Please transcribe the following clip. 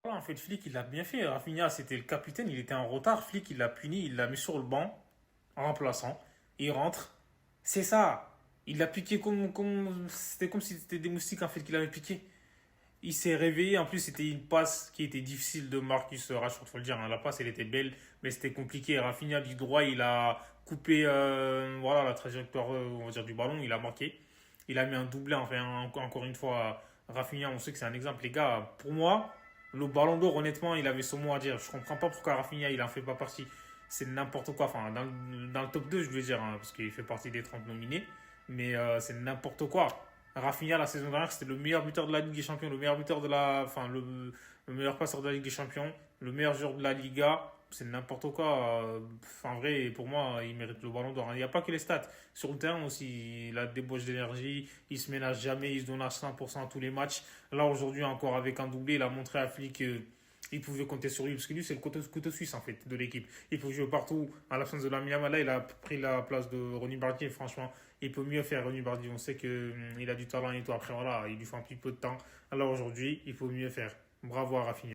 Voilà, en fait, Flick, il l'a bien fait. Rafinha, c'était le capitaine, il était en retard. Flick, il l'a puni, il l'a mis sur le banc, en remplaçant. Il rentre. C'est ça. Il l'a piqué c'était comme si c'était des moustiques, en fait, qu'il avait piqué. Il s'est réveillé. En plus, c'était une passe qui était difficile de Marcus Rashford, faut le dire, hein. La passe, elle était belle, mais c'était compliqué. Rafinha, du droit, il a coupé voilà, la trajectoire on va dire, du ballon. Il a marqué. Il a mis un doublé. Enfin, encore une fois, Rafinha, on sait que c'est un exemple. Les gars, pour moi, le ballon d'or, honnêtement, il avait son mot à dire. Je comprends pas pourquoi Rafinha, il en fait pas partie. C'est n'importe quoi. Enfin, dans le top 2 je veux dire, hein, parce qu'il fait partie des 30 nominés. Mais c'est n'importe quoi. Rafinha, la saison dernière, c'était le meilleur buteur de la Ligue des Champions, le meilleur buteur de la. Enfin, le meilleur passeur de la Ligue des Champions, le meilleur joueur de la Liga. C'est n'importe quoi. En vrai, pour moi, il mérite le ballon d'or. Il n'y a pas que les stats. Sur le terrain aussi, il a des débauche d'énergie, il se ménage jamais, il se donne à 100% à tous les matchs. Là, aujourd'hui, encore avec un doublé, il a montré à Flick il pouvait compter sur lui, parce que lui, c'est le couteau suisse, en fait, de l'équipe. Il peut jouer partout. À l'absence de la Yamal, là, il a pris la place de Ronny Bardier. Franchement, il peut mieux faire, Ronny Bardier. On sait qu'il a du talent et tout. Après, voilà, il lui faut un petit peu de temps. Alors aujourd'hui, il faut mieux faire. Bravo à Rafinha.